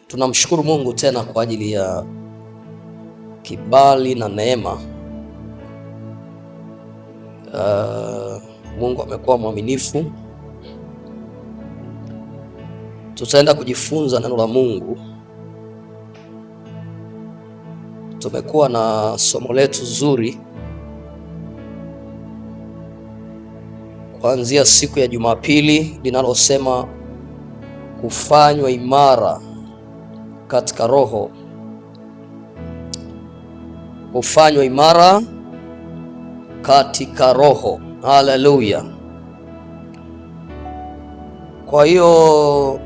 Tunamshukuru Mungu tena kwa ajili ya kibali na neema. Mungu amekuwa mwaminifu. Tutaenda kujifunza neno la Mungu. Tumekuwa na somo letu zuri kuanzia siku ya Jumapili linalosema kufanywa imara katika roho. Kufanywa imara katika roho. Haleluya. Kwa hiyo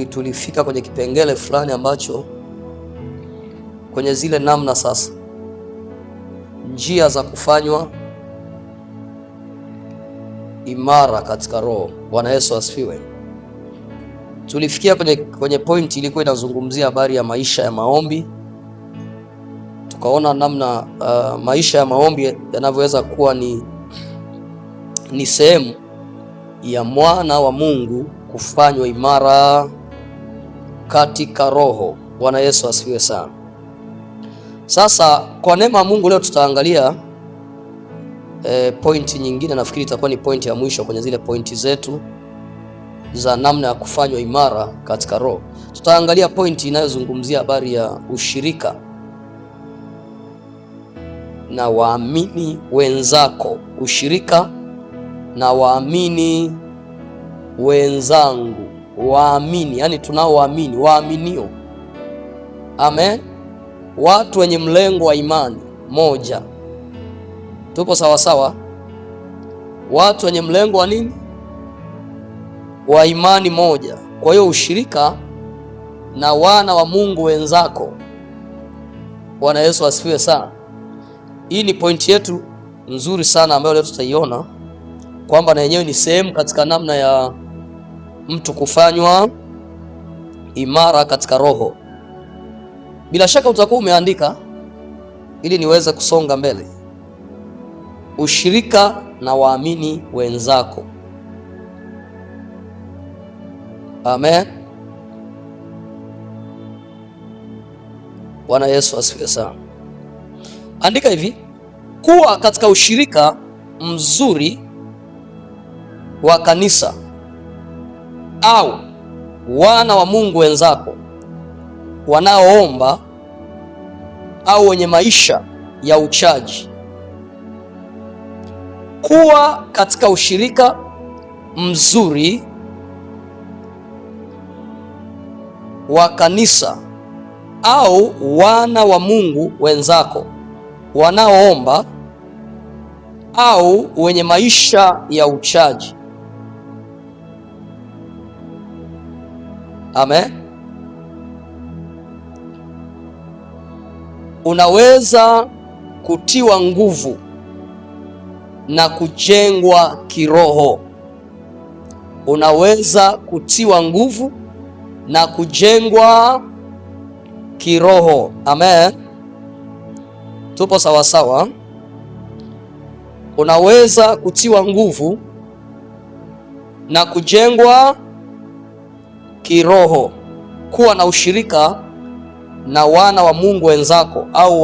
tulifika kwenye kipengele fulani ambacho kwenye zile namna sasa, njia za kufanywa imara katika roho. Bwana Yesu asifiwe. Tulifikia kwenye pointi ilikuwa inazungumzia habari ya maisha ya maombi. Tukaona namna maisha ya maombi yanavyoweza kuwa ni sehemu ya mwana wa Mungu kufanywa imara katika roho. Bwana Yesu asifiwe sana. Sasa kwa neema ya Mungu leo tutaangalia pointi nyingine. Nafikiri itakuwa ni pointi ya mwisho kwenye zile pointi zetu za namna ya kufanywa imara katika roho. Tutaangalia pointi inayozungumzia habari ya ushirika na waamini wenzako. Ushirika na waamini wenzangu. Waamini, yani tunaoamini, waaminio. Amen. Watu wenye mlengo wa imani moja. Tupo sawa sawa? Watu wenye mlengo wa nini? Wa imani moja. Kwa hiyo ushirika na wana wa Mungu wenzako. Bwana Yesu asifiwe sana. Hii ni pointi yetu nzuri sana ambayo leo tutaiona kwamba na yenyewe ni sehemu katika namna ya mtu kufanywa imara katika roho. Bila shaka utakuwa umeandika ili niweze kusonga mbele. Ushirika na waamini wenzako. Amen. Bwana Yesu asifiwe sana. Andika hivi: kuwa katika ushirika mzuri wa kanisa au wana wa Mungu wenzako wanaoomba au wenye maisha ya uchaji. Kuwa katika ushirika mzuri wa kanisa au wana wa Mungu wenzako wanaoomba au wenye maisha ya uchaji. Amen. Unaweza kutiwa nguvu na kujengwa kiroho. Unaweza kutiwa nguvu na kujengwa kiroho. Amen. Tupo sawa sawa? Unaweza kutiwa nguvu na kujengwa kiroho. Kuwa na ushirika na wana wa Mungu wenzako au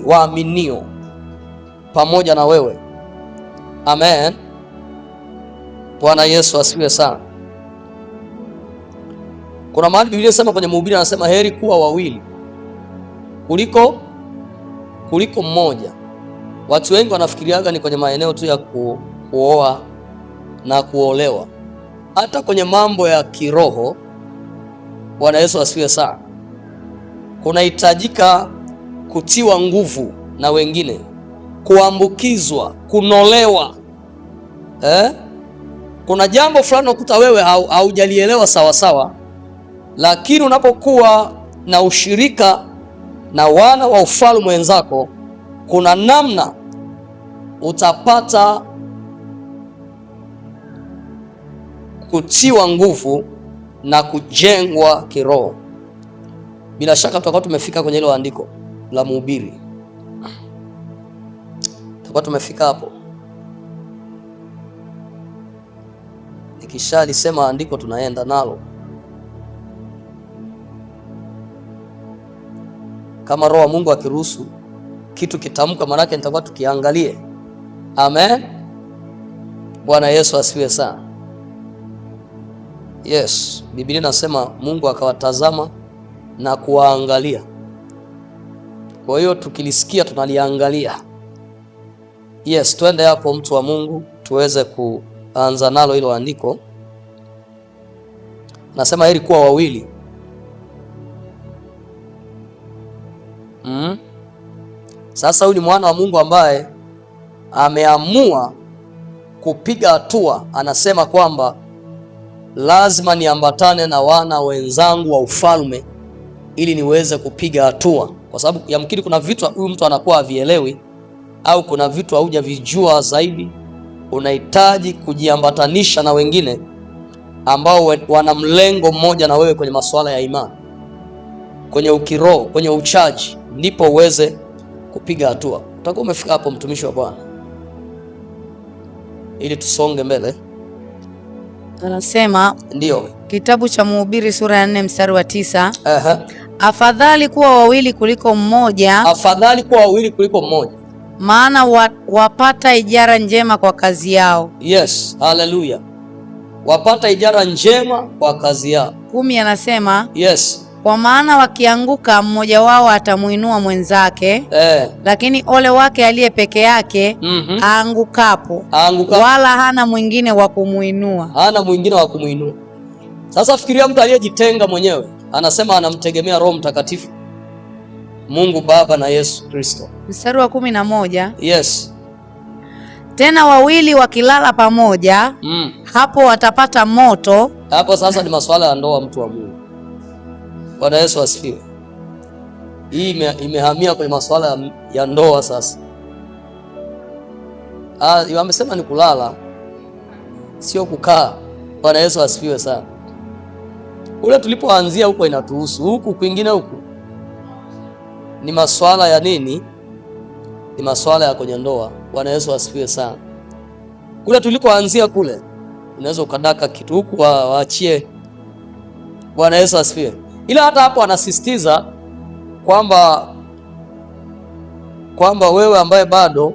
waaminio pamoja na wewe. Amen. Bwana Yesu asifiwe sana. Kuna mahali Biblia inasema kwenye Mhubiri, anasema heri kuwa wawili kuliko mmoja. Watu wengi wanafikiriaga ni kwenye maeneo tu ya kuoa na kuolewa. Hata kwenye mambo ya kiroho, Bwana Yesu asifiwe sana, kunahitajika kutiwa nguvu na wengine, kuambukizwa, kunolewa. Kuna jambo fulani ukuta wewe haujalielewa sawa sawa, lakini unapokuwa na ushirika na wana wa ufalme wenzako, kuna namna utapata kutiwa nguvu na kujengwa kiroho. Bila shaka tutakuwa tumefika kwenye hilo andiko la Mhubiri. Tutakuwa tumefika hapo. Nikishalisema andiko tunaenda nalo. kama Roho wa Mungu akiruhusu kitu kitamka, manake nitakuwa tukiangalie. Amen. Bwana Yesu asifiwe sana. Yes, Biblia inasema Mungu akawatazama na kuwaangalia. Kwa hiyo tukilisikia tunaliangalia. Yes, twende hapo mtu wa Mungu tuweze kuanza nalo hilo andiko. Nasema heri kuwa wawili. Sasa huyu ni mwana wa Mungu ambaye ameamua kupiga hatua. Anasema kwamba lazima niambatane na wana wenzangu wa ufalme ili niweze kupiga hatua, kwa sababu yamkini kuna vitu huyu mtu anakuwa havielewi, au kuna vitu haujavijua zaidi. Unahitaji kujiambatanisha na wengine ambao wana mlengo mmoja na wewe kwenye masuala ya imani, kwenye ukiroho, kwenye uchaji, ndipo uweze kupiga hatua. Utakuwa umefika hapo, mtumishi wa Bwana, ili tusonge mbele. Anasema ndio kitabu cha Mhubiri sura ya 4 mstari wa 9. Afadhali kuwa wawili kuliko mmoja, afadhali kuwa wawili kuliko mmoja, maana wapata ijara njema kwa kazi yao. Yes, haleluya, wapata ijara njema kwa kazi yao. 10 anasema yes, kwa maana wakianguka mmoja wao atamuinua mwenzake, lakini ole wake aliye peke yake aangukapo, wala hana mwingine wa kumuinua. Hana mwingine wa kumuinua. Sasa fikiria mtu aliyejitenga mwenyewe, anasema anamtegemea Roho Mtakatifu, Mungu Baba na Yesu Kristo. Mstari wa 11. Yes. Tena wawili wakilala pamoja, hapo watapata moto. Hapo sasa ni masuala ya ndoa, mtu wa Mungu. Bwana Yesu asifiwe. Hii imehamia kwenye masuala ya ndoa sasa. Wamesema ni kulala, sio kukaa. Bwana Yesu asifiwe sana. Ule tulipoanzia huko inatuhusu, huku kwingine huku ni masuala ya nini? Ni masuala ya kwenye ndoa. Bwana Yesu asifiwe sana. Kule tulikoanzia kule unaweza ukadaka kitu, huku waachie. Bwana Yesu asifiwe. Ila hata hapo anasisitiza kwamba wewe ambaye bado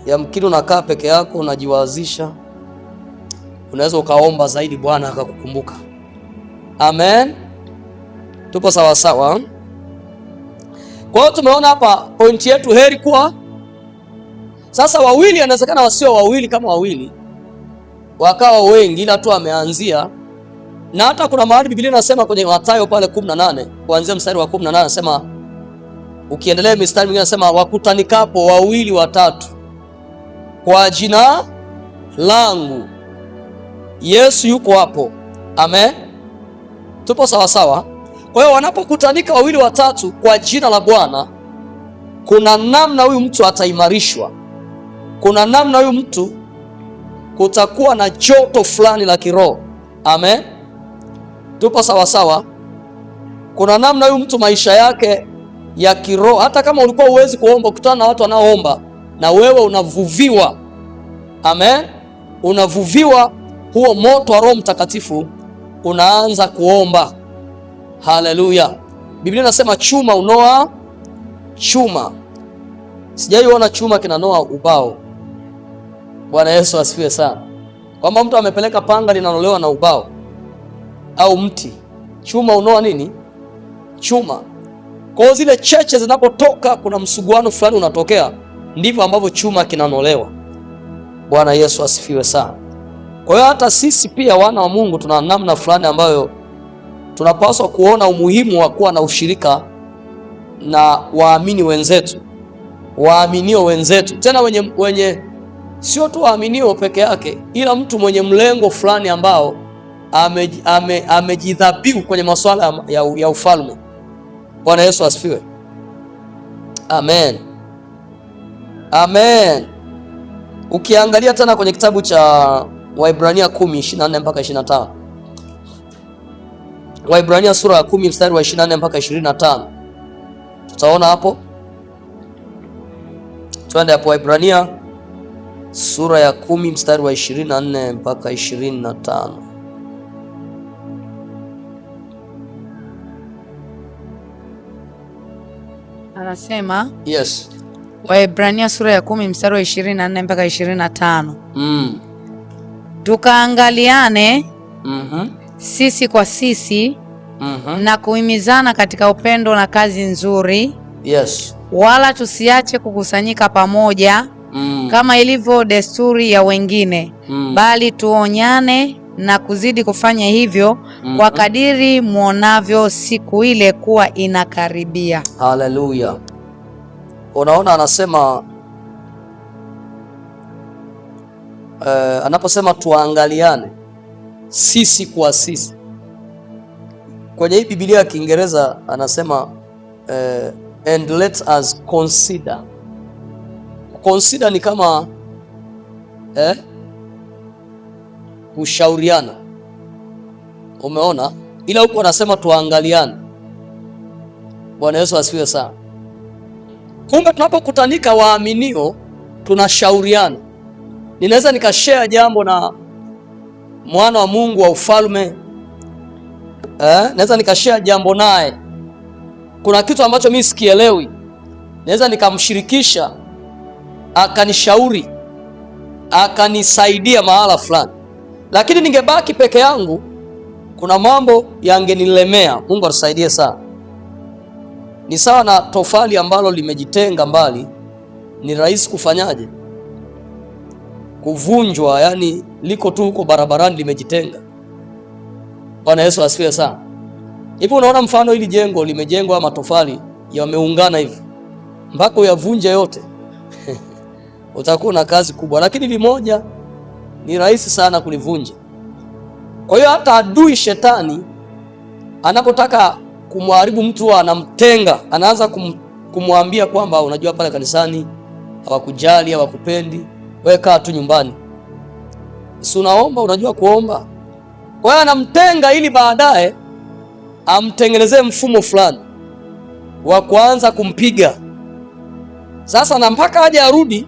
yamkini unakaa peke yako unajiwazisha, unaweza ukaomba zaidi, Bwana akakukumbuka. Amen. Tupo sawa sawa. Kwa hiyo tumeona hapa pointi yetu, heri kuwa. Sasa wawili, inawezekana wasio wawili, kama wawili wakawa wengi, ila tu ameanzia. Na hata kuna mahali Biblia inasema kwenye Mathayo pale 18 kuanzia mstari wa 18, anasema ukiendelea mstari mwingine anasema wakutanikapo wawili watatu kwa jina langu, Yesu yuko hapo. Amen. Tupo sawa sawa. Kwa hiyo wanapokutanika wawili watatu kwa jina la Bwana, kuna namna huyu mtu ataimarishwa, kuna namna huyu mtu kutakuwa na joto fulani la kiroho. Amen. Tupo sawa sawa. Kuna namna huyu mtu maisha yake ya kiroho, hata kama ulikuwa uwezi kuomba, kutana na watu wanaoomba na wewe unavuviwa. Amen. Unavuviwa huo moto wa Roho Mtakatifu, unaanza kuomba. Haleluya. Biblia inasema chuma unoa chuma. Sijaiona chuma kinanoa ubao. Bwana Yesu asifiwe sana. Kwamba mtu amepeleka panga linanolewa na ubao au mti. Chuma unoa nini? Chuma. Kwa zile cheche zinapotoka, kuna msuguano fulani unatokea, ndivyo ambavyo chuma kinanolewa. Bwana Yesu asifiwe sana. Kwa hiyo hata sisi pia wana wa Mungu tuna namna fulani ambayo tunapaswa kuona umuhimu wa kuwa na ushirika na waamini wenzetu, waaminio wenzetu, tena wenye sio tu waaminio peke yake, ila mtu mwenye mlengo fulani ambao amejidhabihu kwenye masuala ya ufalme. Bwana Yesu asifiwe. Amen. Amen. Ukiangalia tena kwenye kitabu cha Waibrania 10:24 mpaka 25. Waibrania sura ya 10 mstari wa 24 mpaka 25. Tutaona hapo. Twende hapo Waibrania sura ya 10 mstari wa 24 mpaka 25. Anasema yes. Waebrania sura ya 10 mstari wa 24 mpaka 25. Tukaangaliane sisi kwa sisi na kuhimizana katika upendo na kazi nzuri. Yes. Wala tusiache kukusanyika pamoja kama ilivyo desturi ya wengine, bali tuonyane na kuzidi kufanya hivyo kwa kadiri muonavyo siku ile kuwa inakaribia. Haleluya. Unaona, anasema anaposema tuangaliane sisi kwa sisi, kwenye hii Biblia ya Kiingereza anasema and let us consider. Consider ni kama kushauriana, umeona, ila huko anasema tuangaliane. Bwana Yesu asifiwe sana. Kumbe tunapokutanika waaminio tunashauriana. Ninaweza nikashare jambo na mwana wa Mungu wa ufalme, naweza nikashare jambo naye, kuna kitu ambacho mimi sikielewi, naweza nikamshirikisha akanishauri akanisaidia mahala fulani, lakini ningebaki peke yangu, kuna mambo yangenilemea. Mungu atusaidie sana. Ni sawa na tofali ambalo limejitenga mbali, ni rahisi kufanyaje? Kuvunjwa, yani liko tu huko barabarani limejitenga. Bwana Yesu asifiwe sana. Hivi unaona mfano hili jengo limejengwa, matofali yameungana hivi, mpaka uyavunje yote utakuwa na kazi kubwa, lakini limoja ni rahisi sana kulivunja. Kwa hiyo hata adui shetani anapotaka kumharibu mtu anamtenga, anaanza kumwambia kwamba unajua pale kanisani hawakujali, hawakupendi, wewe kaa tu nyumbani, si unaomba, unajua kuomba. Kwa hiyo anamtenga ili baadaye amtengenezee mfumo fulani wa kuanza kumpiga. Sasa na mpaka aje arudi,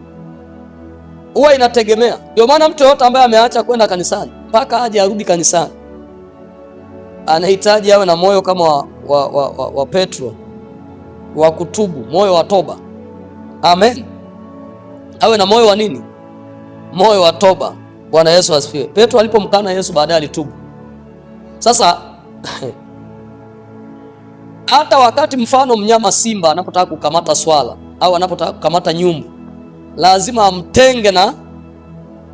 huwa inategemea. Ndio maana mtu yote ambaye ameacha kwenda kanisani mpaka aje arudi kanisani anahitaji awe na moyo kama wa Petro wa kutubu, moyo wa toba. Amen. Awe na moyo wa nini? Moyo wa toba. Bwana Yesu asifiwe. Petro alipomkana Yesu baadaye alitubu. Sasa hata wakati mfano mnyama simba anapotaka kukamata swala au anapotaka kukamata nyumbu, lazima amtenge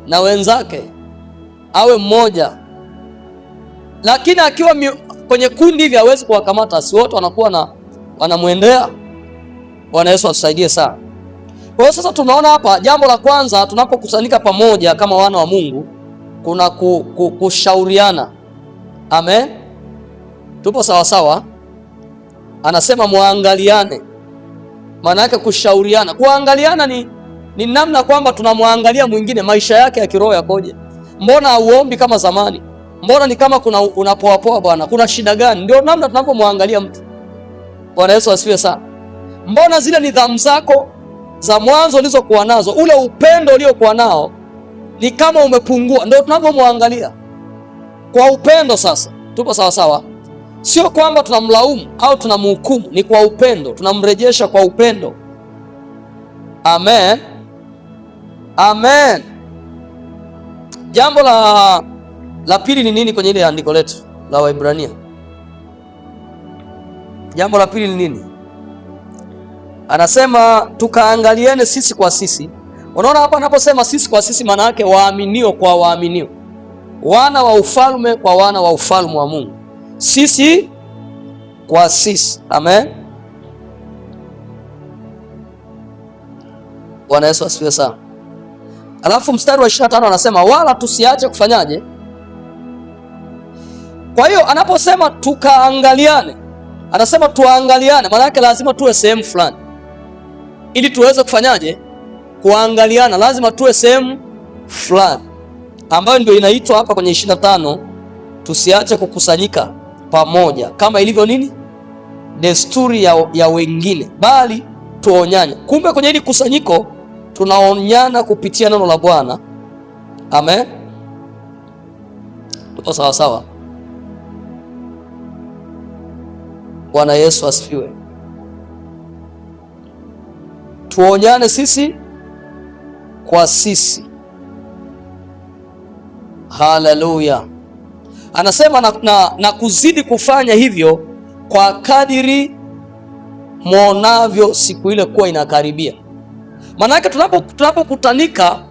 na wenzake, awe mmoja. Lakini akiwa kwenye kundi hivi hawezi kuwakamata, si wote wanakuwa wanamwendea. Bwana Yesu atusaidie sana. Kwa hiyo sasa tunaona hapa, jambo la kwanza tunapokusanyika pamoja kama wana wa Mungu, kuna kushauriana. Amen. Tupo sawa sawa? Anasema muangaliane. Maana yake kushauriana. Kuangaliana ni namna kwamba tunamwangalia mwingine, maisha yake ya kiroho yakoje. Mbona hauombi kama zamani? Mbona ni kama unapoapoa bwana? Kuna shida gani? Ndio namna tunapomwangalia mtu. Bwana Yesu asifiwe sana. Mbona zile nidhamu zako za mwanzo ulizokuwa nazo, ule upendo uliokuwa nao ni kama umepungua? Ndio tunapomwangalia kwa upendo. Sasa tupo sawa sawa, sio kwamba tunamlaumu au tunamhukumu, ni kwa upendo, tunamrejesha kwa upendo. Amen, amen. Jambo la pili ni nini kwenye ile andiko letu la Waebrania? Jambo la pili ni nini? Anasema tukaangaliane sisi kwa sisi. Unaona hapa anaposema sisi kwa sisi, maana yake waaminio kwa waaminio, wana wa ufalme kwa wana wa ufalme wa Mungu, sisi kwa sisi. Amen. Bwana Yesu asifiwe sana. Alafu mstari wa 25 anasema wala tusiache kufanyaje? Kwa hiyo anaposema tukaangaliane, anasema tuangaliane, maana yake lazima tuwe sehemu fulani ili tuweze kufanyaje? Kuangaliana, lazima tuwe sehemu fulani, ambayo ndio inaitwa hapa kwenye 25, tusiache kukusanyika pamoja kama ilivyo nini? Desturi ya wengine, bali tuonyane. Kumbe kwenye hili kusanyiko tunaonyana kupitia neno la Bwana. Amen. Tuko sawa sawa. Bwana Yesu asifiwe. tuonyane sisi kwa sisi. Haleluya. Anasema na kuzidi kufanya hivyo kwa kadiri mwonavyo siku ile kuwa inakaribia. Maanake tunapokutanika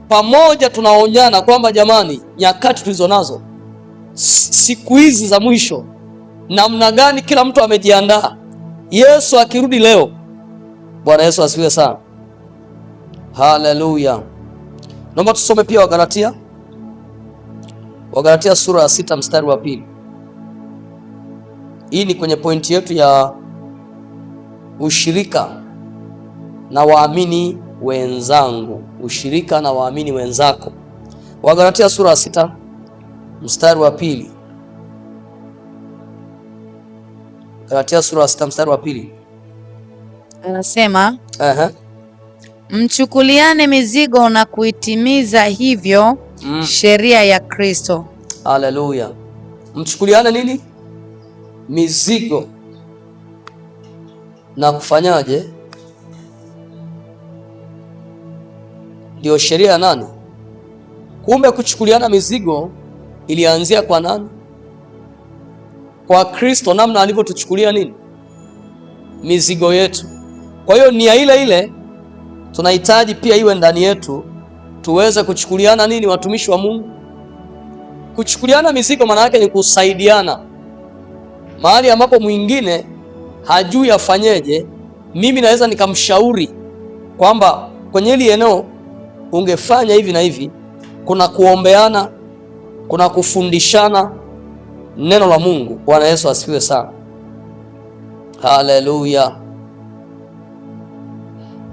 pamoja tunaonyana kwamba jamani, nyakati tulizo nazo, siku hizi za mwisho, namna gani kila mtu amejiandaa. Yesu akirudi leo. Bwana Yesu asifiwe sana. Haleluya. Naomba tusome pia Wagalatia sura ya 6 mstari wa 2. Hii ni kwenye pointi yetu ya ushirika na waamini wenzangu, ushirika na waamini wenzako. Wagalatia sura ya 6 mstari wa 2. Galatia sura ya 6 mstari wa 2. Anasema mchukuliane mizigo na kuitimiza hivyo sheria ya Kristo. Haleluya. Mchukuliane nini? Mizigo na kufanyaje? Ndio sheria ya nani? Kumbe kuchukuliana mizigo ilianzia kwa nani? Kwa Kristo, namna alivyotuchukulia nini? Mizigo yetu. Kwa hiyo nia ile ile tunahitaji pia iwe ndani yetu, tuweze kuchukuliana nini, watumishi wa Mungu? Kuchukuliana mizigo maana yake ni kusaidiana. Mahali ambapo mwingine hajui afanyeje, mimi naweza nikamshauri kwamba kwenye hili eneo ungefanya hivi na hivi. Kuna kuombeana, kuna kufundishana neno la Mungu. Bwana Yesu asifiwe sana. Haleluya.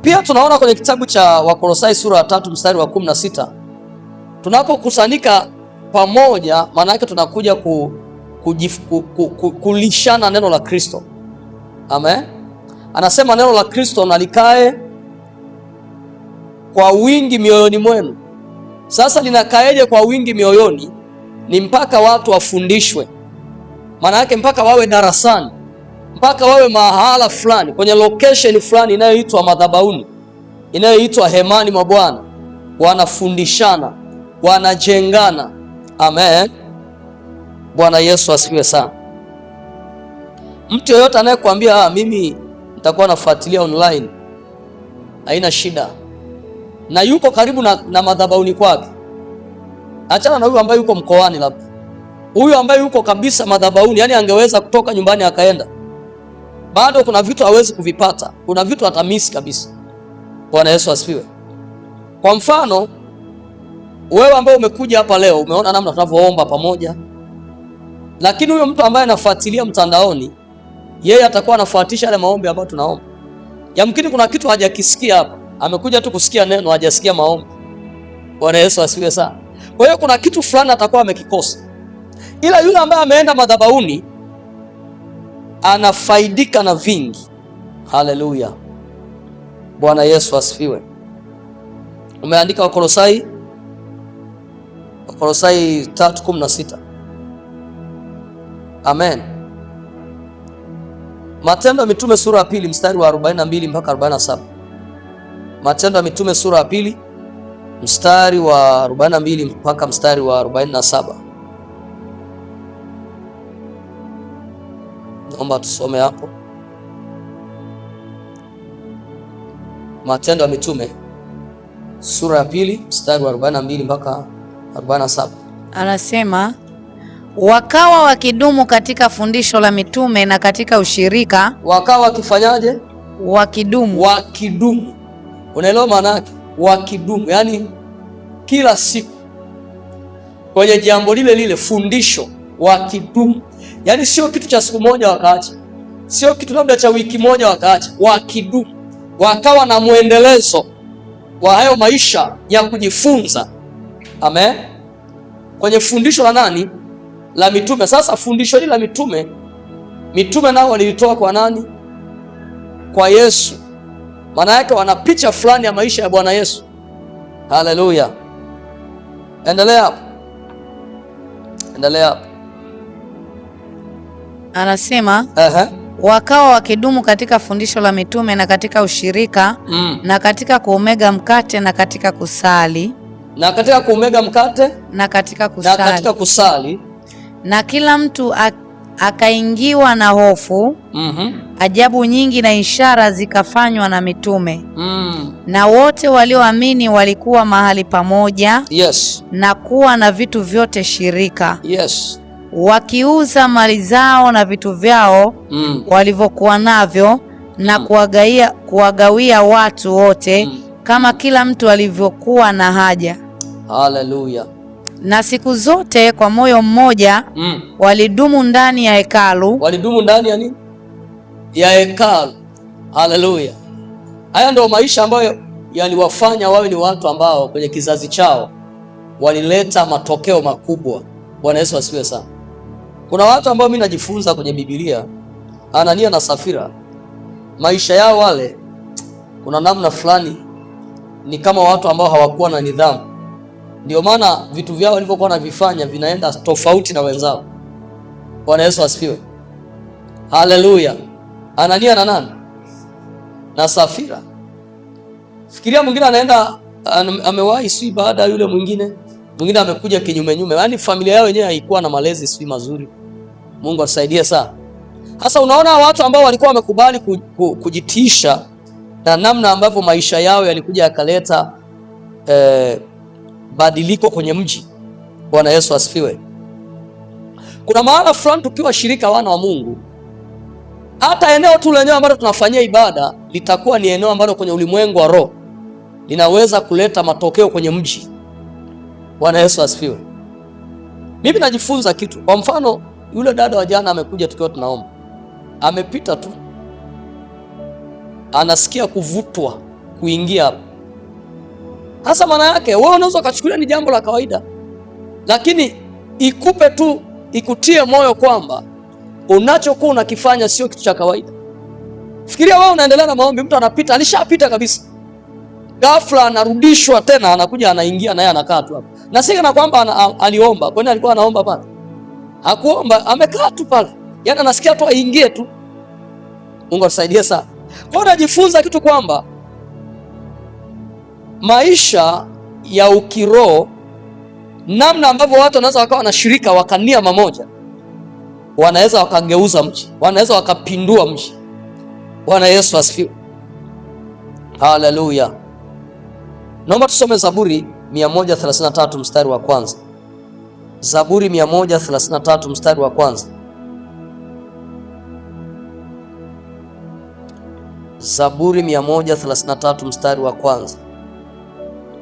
Pia tunaona kwenye kitabu cha Wakolosai sura ya 3 mstari wa 16, tunapokusanyika pamoja, maana yake tunakuja kulishana neno la Kristo. Amen. Anasema neno la Kristo na likae kwa wingi mioyoni mwenu. Sasa linakaeje kwa wingi mioyoni? Ni mpaka watu wafundishwe, maana yake mpaka wawe darasani, mpaka wawe mahala fulani, kwenye location fulani inayoitwa madhabahuni, inayoitwa hemani mwa Bwana, wanafundishana, wanajengana. Amen. Bwana Yesu asifiwe sana. Mtu yeyote anayekwambia mimi nitakuwa nafuatilia online, haina shida, na yuko karibu na madhabahuni kwake, achana na huyu ambaye yuko mkoani. Labda huyu ambaye yuko kabisa madhabahuni, yani angeweza kutoka nyumbani akaenda, bado kuna vitu hawezi kuvipata, kuna vitu atamisi kabisa. Bwana Yesu asifiwe. Kwa mfano, wewe ambaye umekuja hapa leo, umeona namna tunavyoomba pamoja, lakini huyo mtu ambaye anafuatilia mtandaoni, yeye atakuwa anafuatisha yale maombi ambayo tunaomba. Yamkini kuna kitu hajakisikia hapa, amekuja tu kusikia neno, hajasikia maombi. Bwana Yesu asifiwe sana. Kwa hiyo kuna kitu fulani atakuwa amekikosa, ila yule ambaye ameenda madhabahuni anafaidika na vingi. Haleluya. Bwana Yesu asifiwe. Umeandika Wakolosai 3:16. Amen. Matendo ya Mitume sura ya 2 mstari wa 42 mpaka 47. Matendo ya Mitume sura ya 2 mstari wa 42 mpaka mstari wa 47. Naomba tusome hapo. Matendo ya Mitume sura ya 2 mstari wa 42 mpaka 47. Anasema wakawa wakidumu katika fundisho la mitume na katika ushirika. Wakawa wakifanyaje? Wakidumu. Unaelewa maana yake? Wakidumu, yani kila siku kwenye jambo lile lile, fundisho, wakidumu. Yani sio kitu cha siku moja wakaacha, sio kitu labda cha wiki moja wakaacha, wakidumu. Wakawa na mwendelezo wa hayo maisha ya kujifunza. Amen. Kwenye fundisho la nani? La mitume. Sasa fundisho hili la mitume nao walilitoa kwa nani? Kwa Yesu. Maana yake wana picha fulani ya maisha ya Bwana Yesu. Haleluya. Endelea hapo. Endelea hapo. Anasema wakawa wakidumu katika fundisho la mitume na katika ushirika na katika kuumega mkate na katika kusali na katika kuumega mkate na katika kusali na kila mtu akaingiwa na hofu. Ajabu nyingi na ishara zikafanywa na mitume. Na wote walioamini walikuwa mahali pamoja. Na kuwa na vitu vyote shirika. Wakiuza mali zao na vitu vyao walivyokuwa navyo na kuwagawia watu wote kama kila mtu alivyokuwa na haja. Haleluya. Na siku zote kwa moyo mmoja walidumu ndani ya hekalu. Walidumu ndani ya nini? Ya hekalu. Haleluya. Haya ndio maisha ambayo yaliwafanya wawe ni watu ambao kwenye kizazi chao walileta matokeo makubwa. Bwana Yesu asifiwe sana. Kuna watu ambao mimi najifunza kwenye Biblia, Anania na Safira, maisha yao wale, kuna namna fulani ni kama watu ambao hawakuwa na nidhamu. Ndio maana vitu vyao walivyokuwa wanavifanya vinaenda tofauti na wenzao. Bwana Yesu asifiwe. Haleluya. Anania na nani? Na Safira. Fikiria mwingine anaenda amewahi sui baada ya yule mwingine amekuja kinyume nyume. Yaani familia yao yenyewe haikuwa na malezi sui mazuri. Mungu atusaidie sana. Sasa unaona watu ambao walikuwa wamekubali kujitisha na namna ambavyo maisha yao yalikuja yakaleta badiliko kwenye mji. Bwana Yesu asifiwe. Kuna maana fulani tukiwa shirika wana wa Mungu, hata eneo tu lenyewe ambalo tunafanyia ibada litakuwa ni eneo ambalo kwenye ulimwengu wa roho linaweza kuleta matokeo kwenye mji. Bwana Yesu asifiwe. Mimi najifunza kitu. Kwa mfano, yule dada wa jana amekuja tukiwa tunaomba. Amepita tu, anasikia kuvutwa kuingia hapo. Hasa maana yake wewe unaweza kuchukulia ni jambo la kawaida, lakini ikupe tu, ikutie moyo kwamba unachokuwa unakifanya sio kitu cha kawaida. Fikiria wewe unaendelea na maombi, mtu anapita, alishapita kabisa, ghafla anarudishwa tena, anakuja anaingia naye anakaa tu hapo. Na si kana kwamba aliomba, kwani alikuwa anaomba pale? Hakuomba, amekaa tu pale. Yaani anasikia tu aingie tu. Mungu atusaidie sana. Kwa najifunza kitu kwamba maisha ya ukiroho, namna ambavyo watu wanaweza wakawa na shirika wakania mamoja, wanaweza wakageuza mji, wanaweza wakapindua mji. Bwana Yesu asifiwe. Haleluya. Naomba tusome Zaburi 133 mstari wa kwanza. Zaburi 133 mstari wa kwanza. Zaburi 133 mstari wa kwanza.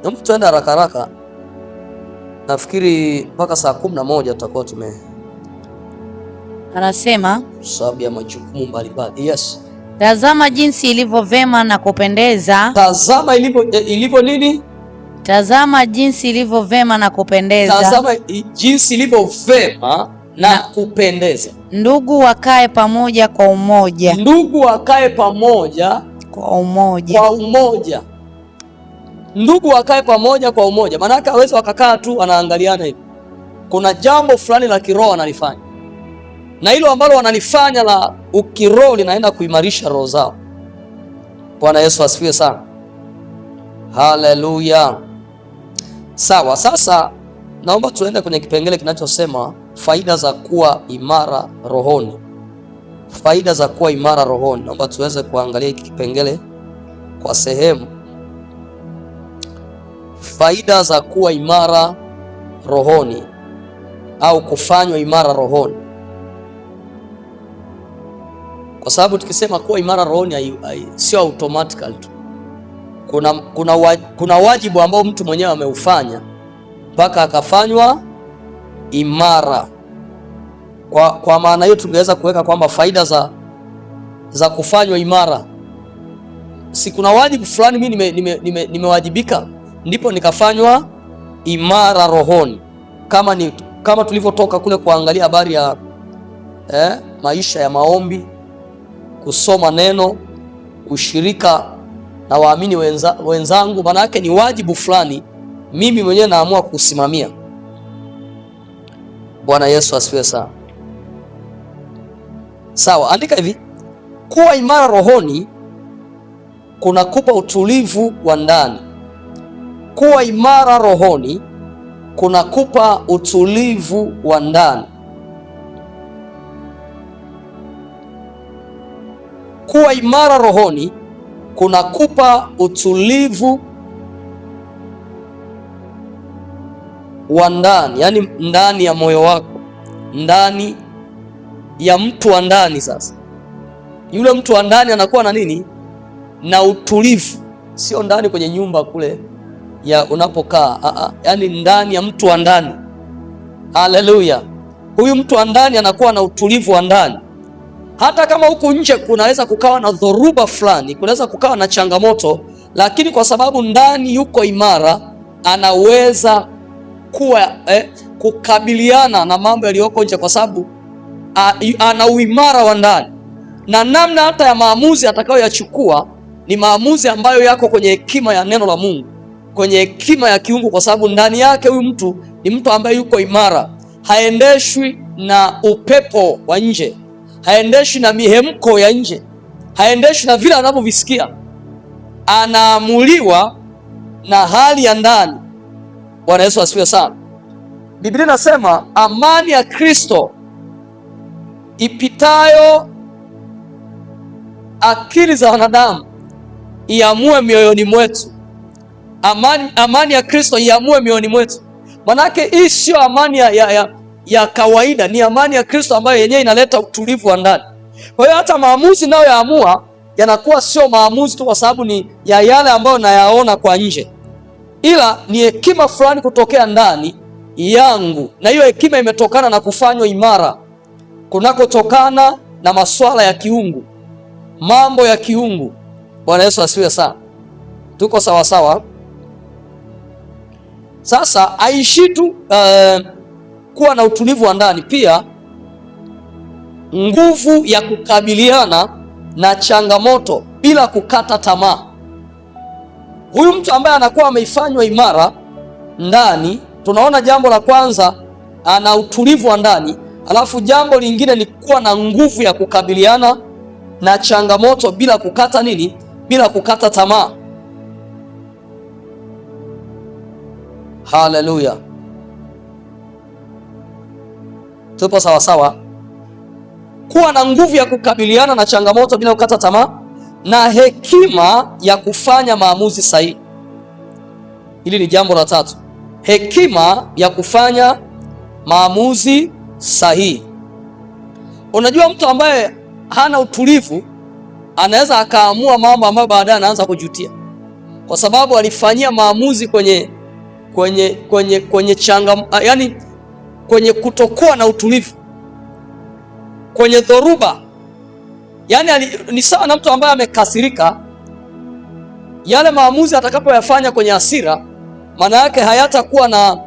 Naomba tuende haraka haraka. Nafikiri mpaka saa 11 tutakuwa Anasema sababu ya majukumu mbalimbali. Yes. Tazama jinsi ilivyo vema na kupendeza. Tazama ilivyo nini? Tazama jinsi ilivyo vema na kupendeza. Tazama jinsi ilivyo vema na kupendeza. Ndugu wakae pamoja kwa umoja. Ndugu wakae pamoja kwa umoja. Kwa umoja. Ndugu wakae pamoja kwa umoja. Maana yake hawezi wakakaa tu anaangaliana hivi. Kuna jambo fulani la kiroho analifanya. Na hilo ambalo wanalifanya la ukiroho linaenda kuimarisha roho zao. Bwana Yesu asifiwe sana. Haleluya. Sawa, sasa naomba tuende kwenye kipengele kinachosema faida za kuwa imara rohoni. Faida za kuwa imara rohoni. Naomba tuweze kuangalia hiki kipengele kwa sehemu. Faida za kuwa imara rohoni au kufanywa imara rohoni. Kwa sababu tukisema kuwa imara rohoni sio automatically tu. Kuna wajibu ambao mtu mwenyewe ameufanya mpaka akafanywa imara. Kwa maana hiyo tungeweza kuweka kwamba faida za kufanywa imara, si kuna wajibu fulani mimi nimewajibika ndipo nikafanywa imara rohoni. Kama tulivyotoka kule kuangalia habari ya maisha ya maombi, kusoma neno, ushirika na waamini wenzangu, maana yake ni wajibu fulani mimi mwenyewe naamua kusimamia. Bwana Yesu asifiwe sana. Sawa, andika hivi. Kuwa imara rohoni kunakupa utulivu wa ndani. Kuwa imara rohoni kunakupa utulivu wa ndani. Kuwa imara rohoni kunakupa utulivu wa ndani, yaani ndani ya moyo wako, ndani ya mtu wa ndani. Sasa yule mtu wa ndani anakuwa na nini? Na utulivu, sio ndani kwenye nyumba kule ya unapokaa, yaani ndani ya mtu wa ndani. Haleluya! Huyu mtu wa ndani anakuwa na utulivu wa ndani. Hata kama huku nje kunaweza kukawa na dhoruba fulani, kunaweza kukawa na changamoto, lakini kwa sababu ndani yuko imara, anaweza kuwa kukabiliana na mambo yaliyoko nje, kwa sababu ana uimara wa ndani. Na namna hata ya maamuzi atakayoyachukua ni maamuzi ambayo yako kwenye hekima ya neno la Mungu, kwenye hekima ya kiungu, kwa sababu ndani yake huyu mtu ni mtu ambaye yuko imara. Haendeshwi na upepo wa nje, haendeshwi na mihemko ya nje, haendeshwi na vile anavyovisikia. Anaamuliwa na hali ya ndani. Bwana Yesu asifiwe sana. Biblia inasema amani ya Kristo ipitayo akili za wanadamu iamue mioyoni mwetu. Amani ya Kristo iamue mioyoni mwetu. Manake hii sio amani ya kawaida, ni amani ya Kristo ambayo yenyewe inaleta utulivu wa ndani. Kwa hiyo hata maamuzi nayo yaamua yanakuwa sio maamuzi tu kwa sababu ni ya yale ambayo nayaona kwa nje, ila ni hekima fulani kutokea ndani yangu, na hiyo hekima imetokana na kufanywa imara kunakotokana na masuala ya kiungu, mambo ya kiungu. Bwana Yesu asifiwe sana. Tuko sawa sawa? Sasa aishi tu kuwa na utulivu wa ndani, pia nguvu ya kukabiliana na changamoto bila kukata tamaa. Huyu mtu ambaye anakuwa ameifanywa imara ndani, tunaona jambo la kwanza ana utulivu wa ndani, alafu jambo lingine ni kuwa na nguvu ya kukabiliana na changamoto bila kukata nini? Bila kukata tamaa. Haleluya, tupo sawa sawa. Kuwa na nguvu ya kukabiliana na changamoto bila kukata tamaa, na hekima ya kufanya maamuzi sahihi. Hili ni jambo la tatu, hekima ya kufanya maamuzi sahihi. Unajua, mtu ambaye hana utulivu anaweza akaamua mambo ambayo baadaye anaanza kujutia, kwa sababu alifanyia maamuzi kwenye yani kwenye kutokuwa na utulivu, kwenye dhoruba. Yani ni sawa na mtu ambaye amekasirika. Yale maamuzi atakapoyafanya kwenye hasira, maana yake hayatakuwa na,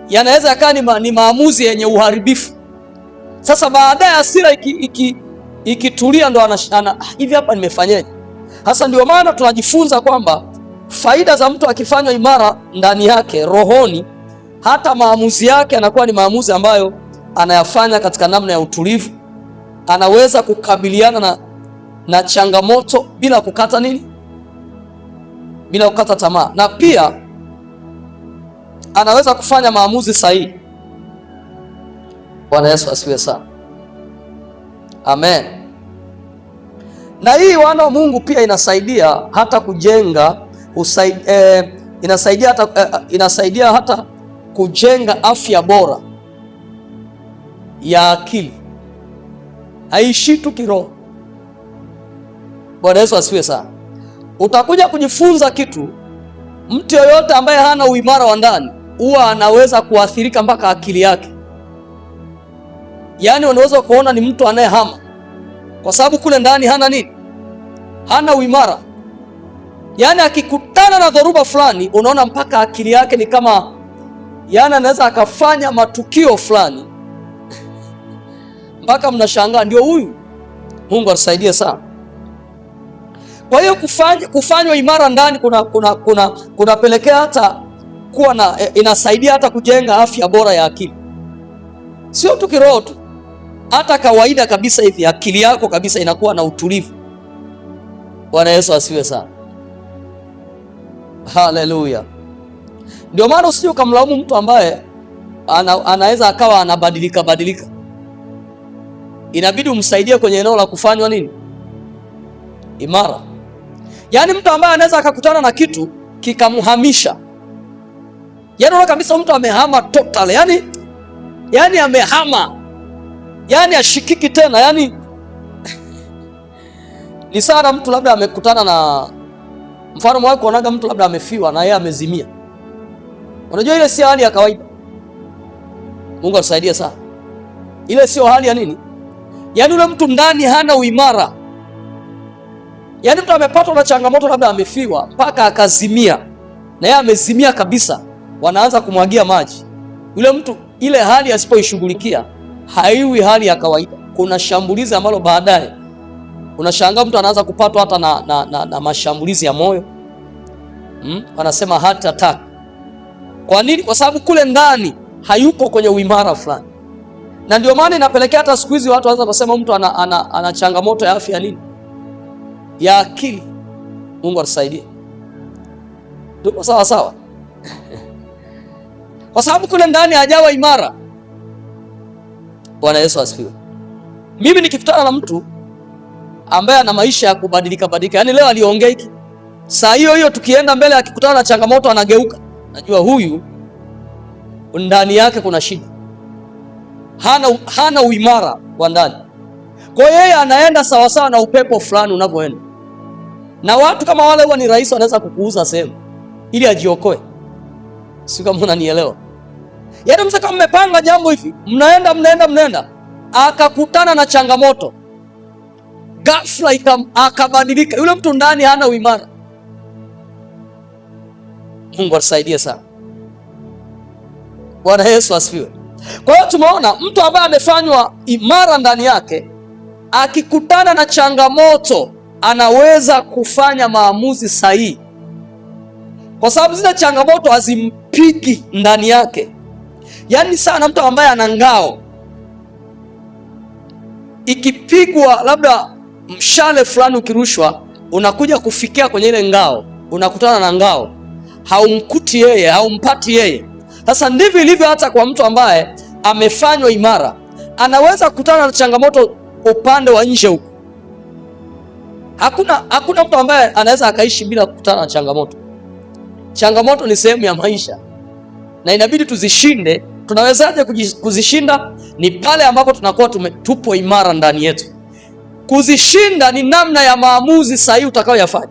yanaweza yakawa ni maamuzi yenye uharibifu. Sasa baadaye hasira ikitulia, ndo hivi hapa nimefanyaje? Hasa ndio maana tunajifunza kwamba faida za mtu akifanywa imara ndani yake rohoni, hata maamuzi yake anakuwa ni maamuzi ambayo anayafanya katika namna ya utulivu. Anaweza kukabiliana na changamoto bila kukata nini? Bila kukata tamaa, na pia anaweza kufanya maamuzi sahihi. Bwana Yesu asifiwe sana. Amen. Na hii wana wa Mungu pia inasaidia hata kujenga inasaidia hata kujenga afya bora ya akili. Haishi tu kiroho. Bwana Yesu asifiwe sana. Utakuja kujifunza kitu, mtu yoyote ambaye hana uimara wa ndani huwa anaweza kuathirika mpaka akili yake. Yaani unaweza kuona ni mtu anayehama kwa sababu kule ndani hana nini? Hana uimara. Yaani akikutana na dhoruba fulani, unaona mpaka akili yake ni kama, yaani anaweza akafanya matukio fulani mpaka mnashangaa ndio huyu. Mungu atusaidie sana. Kwa hiyo kufanywa imara ndani kunapelekea hata kuwa na, inasaidia hata kujenga afya bora ya akili, sio tu kiroho tu. hata kawaida kabisa hivi, akili yako kabisa inakuwa na utulivu. Bwana Yesu asifiwe sana. Haleluya. Ndio maana usije ukamlaumu mtu ambaye anaweza akawa anabadilika badilika. Inabidi umsaidie kwenye eneo la kufanywa nini? Imara. Yaani mtu ambaye anaweza akakutana na kitu kikamhamisha. Yaani unaona kabisa mtu amehama total. Yaani amehama. Yaani ashikiki tena. Yaani ni sana mtu labda amekutana na mfano mwako, unaga mtu labda amefiwa na yeye amezimia. Unajua ile si hali ya kawaida. Mungu atusaidie sana. Ile sio hali ya nini? Yaani ule mtu ndani hana uimara. Yaani mtu amepatwa na changamoto, labda amefiwa mpaka akazimia. Na yeye amezimia kabisa. Wanaanza kumwagia maji. Yule mtu ile hali asipoishughulikia haiwi hali ya kawaida. Kuna shambulizi ambalo baadaye unashangaa mtu anaanza kupatwa hata na mashambulizi ya moyo. Wanasema heart attack. Kwa nini? Kwa sababu kule ndani hayupo kwenye uimara fulani. Na ndio maana inapelekea hata siku hizi watu wanaanza kusema mtu ana changamoto ya afya nini? Ya akili. Mungu atusaidie. Tuko sawa sawa. Kwa sababu kule ndani hajawa imara. Bwana Yesu asifiwe. Mimi nikikutana na mtu ambaye ana maisha ya kubadilika badilika, yaani leo aliongea hiki, saa hiyo hiyo tukienda mbele akikutana na changamoto anageuka, najua huyu ndani yake kuna shida. Hana uimara wa ndani. Kwa hiyo yeye anaenda sawa sawa na upepo fulani unavyoenda. Na watu kama wale huwa ni rahisi, wanaweza kukuuza sehemu ili ajiokoe. Sio kama unanielewa. Yaani msaka kama mmepanga jambo hivi, mnaenda akakutana na changamoto. Ghafla akabadilika. Yule mtu ndani hana uimara. Mungu atusaidie sana. Bwana Yesu asifiwe. Kwa hiyo tumeona mtu ambaye amefanywa imara ndani yake akikutana na changamoto anaweza kufanya maamuzi sahihi. Kwa sababu zile changamoto hazimpigi ndani yake. Yaani sana mtu ambaye ana ngao, ikipigwa labda mshale fulani ukirushwa, unakuja kufikia kwenye ile ngao, unakutana na ngao, haumkuti yeye, haumpati yeye. Sasa ndivyo ilivyo hata kwa mtu ambaye amefanywa imara. Anaweza kukutana na changamoto upande wa nje huko. Hakuna mtu ambaye anaweza akaishi bila kukutana na changamoto. Changamoto ni sehemu ya maisha na inabidi tuzishinde. Tunawezaje kuzishinda? Ni pale ambapo tunakuwa tupo imara ndani yetu. Kuzishinda ni namna ya maamuzi sahihi utakayoyafanya.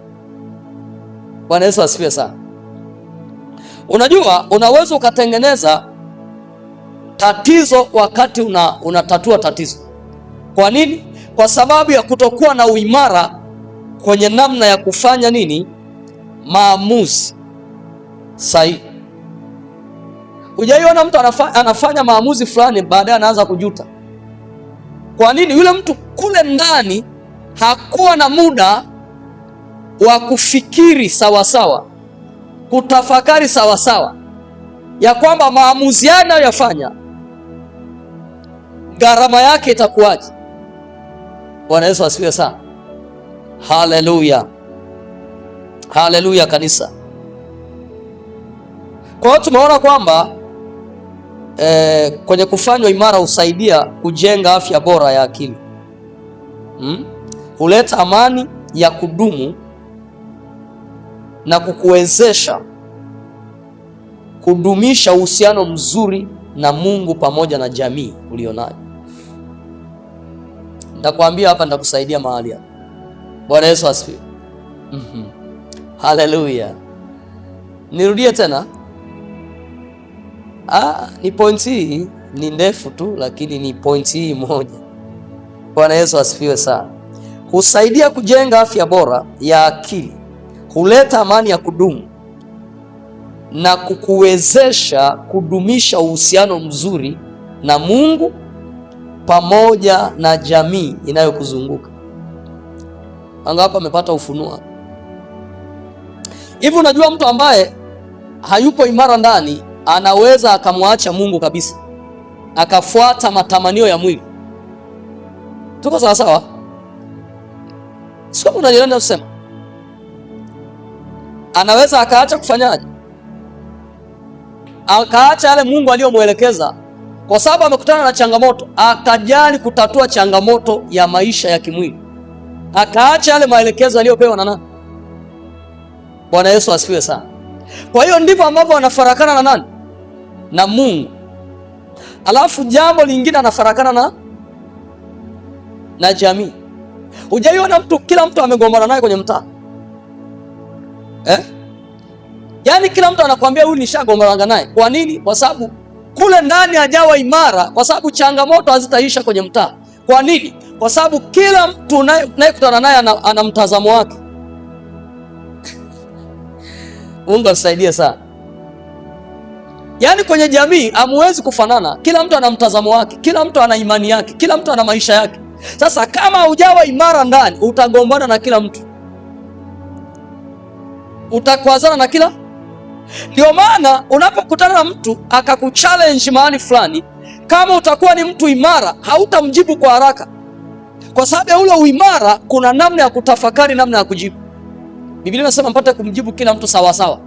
Bwana Yesu asifiwe sana. Unajua, unaweza ukatengeneza tatizo wakati unatatua tatizo. Kwa nini? Kwa sababu ya kutokuwa na uimara kwenye namna ya kufanya nini? Maamuzi sahihi. Hujaiona mtu anafanya maamuzi fulani baadaye anaanza kujuta. Kwa nini? Yule mtu kule ndani hakuwa na muda wa kufikiri sawasawa, kutafakari sawasawa ya kwamba maamuzi yanayoyafanya gharama yake itakuwaje. Bwana Yesu asifiwe sana. Haleluya. Haleluya kanisa. Kwa hiyo tumeona kwamba kwenye kufanywa imara husaidia kujenga afya bora ya akili. Huleta amani ya kudumu na kukuwezesha kudumisha uhusiano mzuri na Mungu pamoja na jamii ulionayo. Nitakwambia hapa, nitakusaidia mahali hapa. Bwana Yesu asifiwe. Haleluya. Nirudie tena. Ni point hii ni ndefu tu, lakini ni point hii moja. Bwana Yesu asifiwe sana. Husaidia kujenga afya bora ya akili, huleta amani ya kudumu na kukuwezesha kudumisha uhusiano mzuri na Mungu pamoja na jamii inayokuzunguka. Anga hapa amepata ufunuo. Hivi unajua mtu ambaye hayupo imara ndani anaweza akamwacha Mungu kabisa, akafuata matamanio ya mwili. Tuko sawa sawa? Sio unajirani kusema. Anaweza akaacha kufanyaje? Akaacha yale Mungu aliyomwelekeza kwa sababu amekutana na changamoto, akajali kutatua changamoto ya maisha ya kimwili. Akaacha yale maelekezo aliyopewa na nani? Bwana Yesu asifiwe sana. Kwa hiyo ndivyo ambavyo anafarakana na nani? Na Mungu. Alafu jambo lingine anafarakana na jamii. Hujaiona mtu, kila mtu amegombana naye kwenye mtaa Yaani kila mtu anakuambia huyu nishagombana naye. Kwa nini? Kwa sababu kule ndani hajawa imara, kwa sababu changamoto hazitaisha kwenye mtaa. Kwa nini? Kwa sababu kila mtu unayekutana naye ana mtazamo wake. Mungu atusaidie sana. Yaani kwenye jamii hamuwezi kufanana, kila mtu ana mtazamo wake, kila mtu ana imani yake, kila mtu ana maisha yake. Sasa kama hujawa imara ndani, utagombana na kila mtu, utakwazana na kila. Ndio maana unapokutana na mtu akakuchallenge mahali fulani, kama utakuwa ni mtu imara, hautamjibu kwa haraka, kwa sababu ya ule uimara kuna namna ya kutafakari, namna ya kujibu. Biblia inasema mpate kumjibu kila mtu sawa sawa.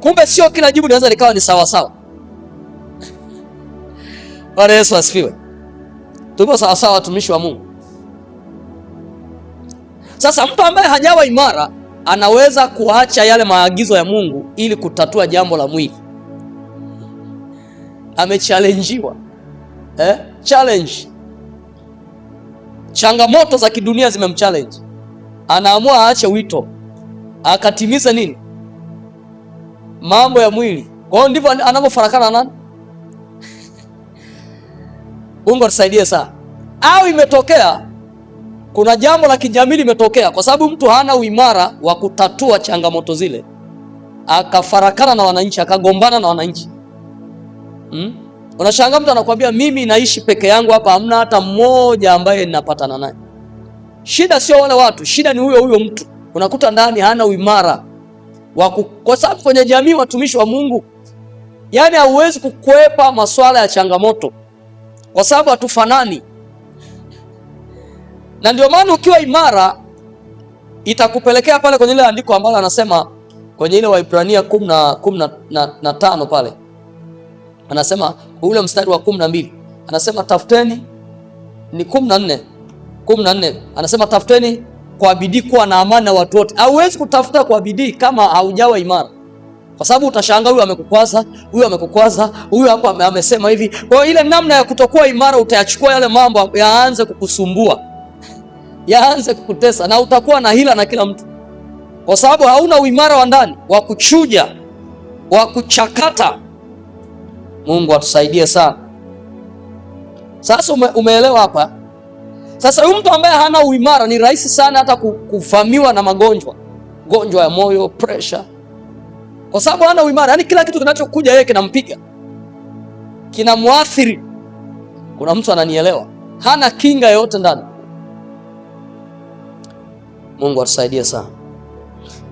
Kumbe sio kila jibu linaweza likawa ni sawa sawa. Bwana Yesu asifiwe. Tuko sawa sawa, watumishi wa Mungu. Sasa mtu ambaye hajawa imara anaweza kuacha yale maagizo ya Mungu ili kutatua jambo la mwili. Amechallengewa. Challenge. Changamoto za kidunia zimemchallenge. Anaamua aache wito, akatimiza nini? Mambo ya mwili. Kwa hiyo ndivyo anavyofarakana nani? Mungu atusaidie sana. Au imetokea kuna jambo la kijamii limetokea, kwa sababu mtu hana uimara wa kutatua changamoto zile, akafarakana na wananchi, akagombana na wananchi. Unashangaa mtu anakuambia mimi naishi peke yangu hapa, hamna hata mmoja ambaye ninapatana naye. Shida sio wale watu, shida ni huyo mtu. Unakuta ndani hana uimara kwa sababu kwenye jamii, watumishi wa Mungu, yani hauwezi kukwepa masuala ya changamoto kwa sababu hatufanani. Na ndio maana ukiwa imara itakupelekea pale kwenye ile andiko ambalo anasema kwenye ile Waibrania 10:15 pale. Anasema ule mstari wa 12. Anasema tafuteni, ni 14. Anasema tafuteni kwa bidii kuwa na amani na watu wote. Hauwezi kutafuta kwa bidii kama haujawa imara. Kwa sababu utashangaa huyu amekukwaza, huyu hapa amesema hivi. Kwa hiyo ile namna ya kutokuwa imara utayachukua yale mambo yaanze kukusumbua, yaanze kukutesa, na utakuwa na hila na kila mtu, kwa sababu hauna uimara wa ndani wa kuchuja, wa kuchakata. Mungu atusaidie sana. Sasa umeelewa hapa? Sasa huyu mtu ambaye hana uimara ni rahisi sana hata kuvamiwa na magonjwa ya moyo, pressure, kwa sababu hana uimara. Yaani kila kitu kinachokuja yeye kinampiga, kinamwathiri. Kuna mtu ananielewa? Hana kinga yote ndani. Mungu atusaidie sana.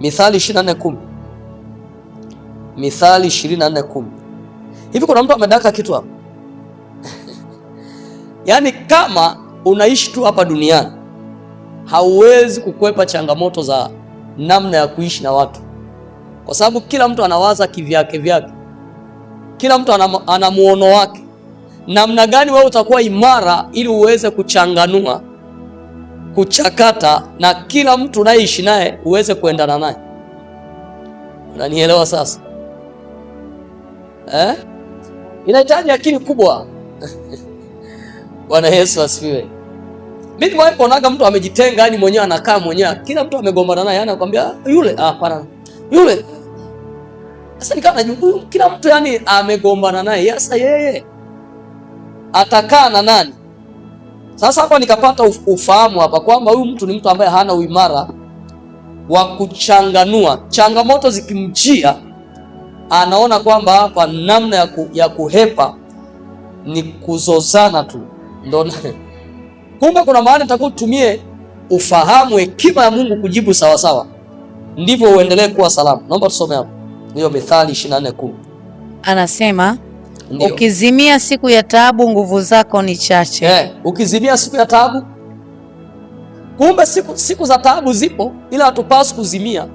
Mithali 24:10. Mithali 24:10. Hivi kuna mtu amedaka kitu hapa? Yaani kama unaishi tu hapa duniani, hauwezi kukwepa changamoto za namna ya kuishi na watu, kwa sababu kila mtu anawaza kivyake, kila mtu ana muono wake. Namna gani wewe utakuwa imara ili uweze kuchanganua, kuchakata na kila mtu unayeishi naye uweze kuendana naye? Unanielewa sasa? Inahitaji akili kubwa. Bwana Yesu asifiwe. Mimi nimeonaga mtu amejitenga, yani mwenyewe anakaa mwenyewe, kila mtu amegombana naye, anakuambia yule hapana, yule. Sasa nikawa najibu, kila mtu yani amegombana naye, sasa yeye atakaa na nani? Sasa hapa nikapata ufahamu hapa kwamba huyu mtu ni mtu ambaye hana uimara wa kuchanganua. Changamoto zikimjia, anaona kwamba hapa namna ya kuhepa ni kuzozana tu. Ndio kumbe kuna maana nitakuwa utumie ufahamu, hekima ya Mungu kujibu sawa sawa, ndivyo uendelee kuwa salama. Naomba tusome hapo hiyo Mithali 24:10. Anasema ukizimia siku ya taabu nguvu zako ni chache. Ukizimia siku ya taabu Kumbe siku za taabu zipo, ila hatupaswi kuzimia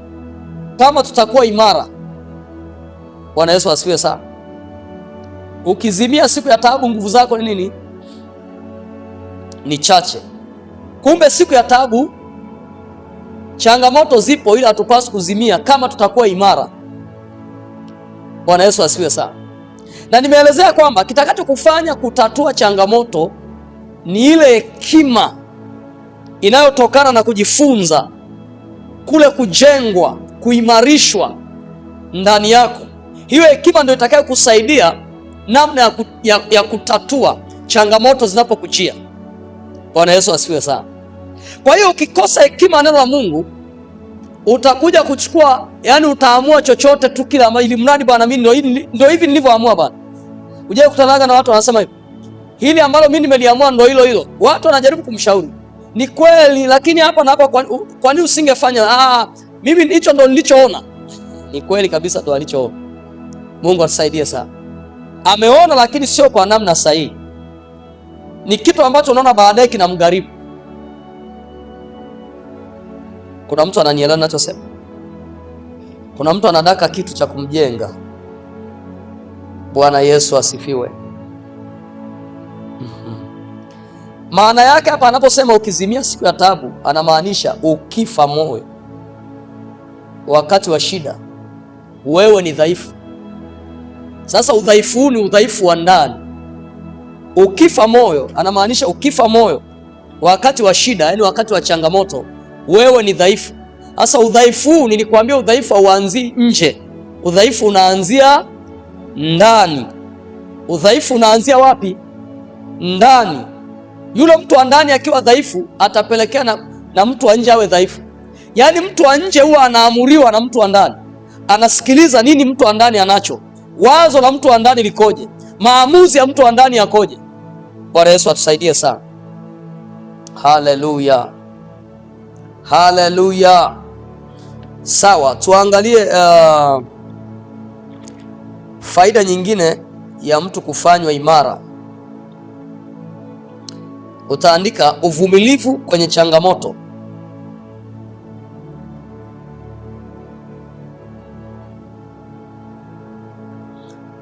kama tutakuwa imara. Bwana Yesu asifiwe sana. Ukizimia siku ya taabu, nguvu zako ni nini? Ni chache. Kumbe siku ya taabu, changamoto zipo, ila hatupaswi kuzimia kama tutakuwa imara. Bwana Yesu asifiwe sana. Na nimeelezea kwamba kitakacho kufanya kutatua changamoto ni ile hekima inayotokana na kujifunza, kule kujengwa, kuimarishwa ndani yako. Hiyo hekima ndio itakayo kusaidia namna ya kutatua changamoto zinapokujia. Bwana Yesu asifiwe sana. Kwa hiyo ukikosa hekima neno la Mungu, utakuja kuchukua, yani utaamua chochote tu kila ili mradi bwana mimi ndio hivi nilivyoamua bwana. Uje kutanaga na watu wanasema hivi, hili ambalo mimi nimeliamua ndio hilo hilo. Watu wanajaribu kumshauri. Ni kweli, lakini hapa na hapa kwa nini usingefanya? Mimi hicho ndo nilichoona. Ni kweli kabisa, ndo alichoona. Mungu atusaidie sana. Ameona, lakini sio kwa namna sahihi. Ni kitu ambacho unaona baadaye kinamgharimu. Kuna mtu ananielewa ninachosema? Kuna mtu anadaka kitu cha kumjenga. Bwana Yesu asifiwe. Maana yake hapa anaposema ukizimia siku ya taabu, anamaanisha ukifa moyo wakati wa shida, wewe ni dhaifu. Sasa udhaifu huu ni udhaifu wa ndani. Ukifa moyo, anamaanisha ukifa moyo wakati wa shida, yani wakati wa changamoto, wewe ni dhaifu. Sasa udhaifu huu, nilikwambia udhaifu hauanzii nje. Udhaifu unaanzia ndani. Udhaifu unaanzia wapi? Ndani. Yule mtu wa ndani akiwa dhaifu, atapelekea na mtu wa nje awe dhaifu. Yaani mtu wa nje huwa anaamuriwa na mtu wa ndani. Anasikiliza nini mtu wa ndani anacho. Wazo la mtu wa ndani likoje? Maamuzi ya mtu wa ndani yakoje? Bwana Yesu atusaidie sana. Haleluya. Haleluya. Sawa, tuangalie faida nyingine ya mtu kufanywa imara. Utaandika uvumilivu kwenye changamoto.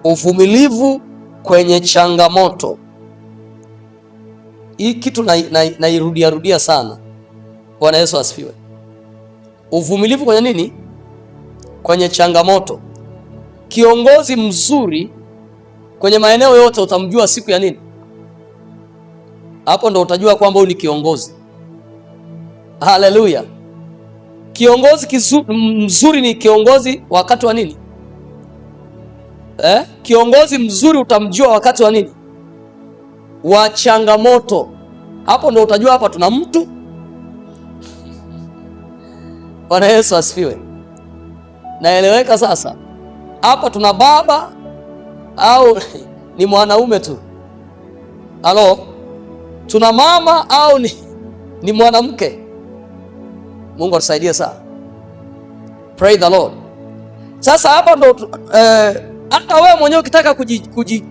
Uvumilivu kwenye changamoto. Hii kitu nairudia sana. Bwana Yesu asifiwe. Uvumilivu kwenye nini? Kwenye changamoto. Kiongozi mzuri kwenye maeneo yote utamjua siku ya nini? Hapo ndo utajua kwamba huyu ni kiongozi. Haleluya. Kiongozi mzuri ni kiongozi wakati wa nini? Kiongozi mzuri utamjua wakati wa nini? Wa changamoto. Hapo ndo utajua hapa tuna mtu. Bwana Yesu asifiwe. Naeleweka sasa? Hapa tuna baba au ni mwanaume tu? Halo? Tuna mama au ni mwanamke? Mungu atusaidie sana. Praise the Lord. Sasa hapa ndo hata wewe mwenyewe ukitaka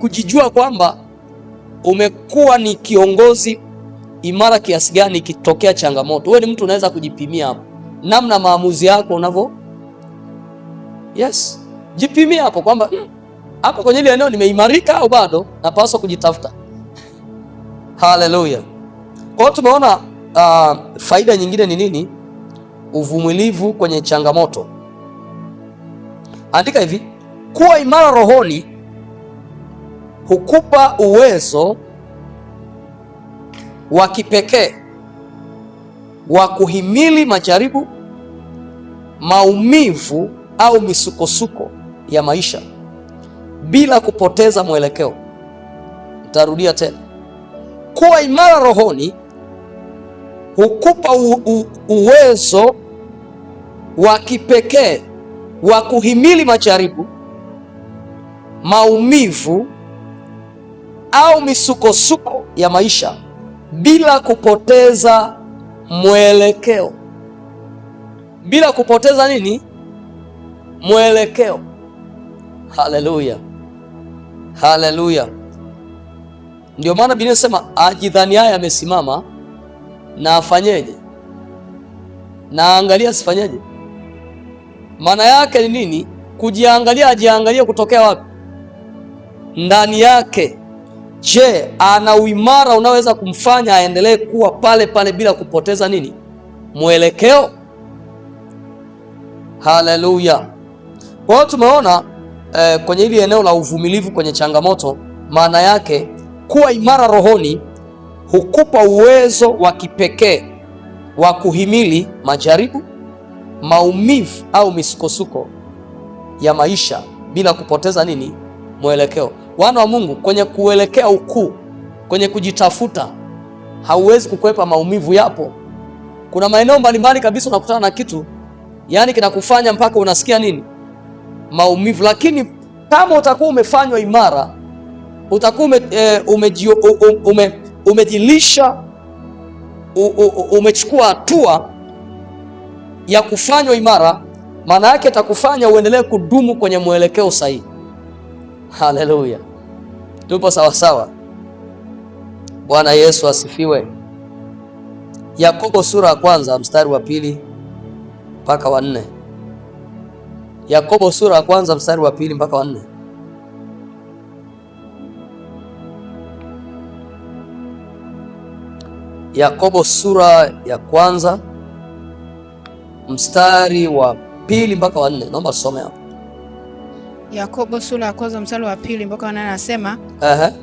kujijua kwamba umekuwa ni kiongozi imara kiasi gani ikitokea changamoto, wewe ni mtu unaweza kujipimia hapo. Namna maamuzi yako unavyo. Yes. Jipimia hapo kwamba hapo kwenye ile eneo nimeimarika au bado napaswa kujitafuta. Haleluya. Kwa hiyo tumeona faida nyingine ni nini? Uvumilivu kwenye changamoto. Andika hivi, kuwa imara rohoni hukupa uwezo wa kipekee wa kuhimili majaribu, maumivu au misukosuko ya maisha bila kupoteza mwelekeo. Nitarudia tena. Kuwa imara rohoni hukupa uwezo wa kipekee wa kuhimili majaribu, maumivu au misukosuko ya maisha bila kupoteza mwelekeo. Bila kupoteza nini? Mwelekeo. Haleluya. Haleluya. Ndio maana Biblia inasema ajidhaniaye amesimama na afanyeje? na angalia sifanyaje. Maana yake ni nini? Kujiangalia, ajiangalie kutokea wapi? Ndani yake. Je, ana uimara unaweza kumfanya aendelee kuwa pale pale bila kupoteza nini? Mwelekeo. Haleluya. Kwa hiyo tumeona kwenye hili eneo la uvumilivu kwenye changamoto, maana yake kuwa imara rohoni hukupa uwezo wa kipekee wa kuhimili majaribu, maumivu au misukosuko ya maisha bila kupoteza nini? Mwelekeo. Wana wa Mungu, kwenye kuelekea ukuu, kwenye kujitafuta, hauwezi kukwepa maumivu. Yapo, kuna maeneo mbalimbali kabisa unakutana na kitu yani kinakufanya mpaka unasikia nini? Maumivu. Lakini kama utakuwa umefanywa imara, utakuwa umejilisha, umechukua hatua ya kufanywa imara, maana yake itakufanya uendelee kudumu kwenye mwelekeo sahihi. Haleluya, tupo sawa sawa. Bwana Yesu asifiwe. Yakobo sura ya kwanza mstari wa 2 mpaka wa 4. Yakobo sura ya kwanza mstari wa 2 mpaka wa 4. Yakobo sura ya kwanza mstari wa 2 mpaka wa 4. Naomba tusome hapo. Yakobo sura ya kwanza mstari wa 2 mpaka wa 4 anasema,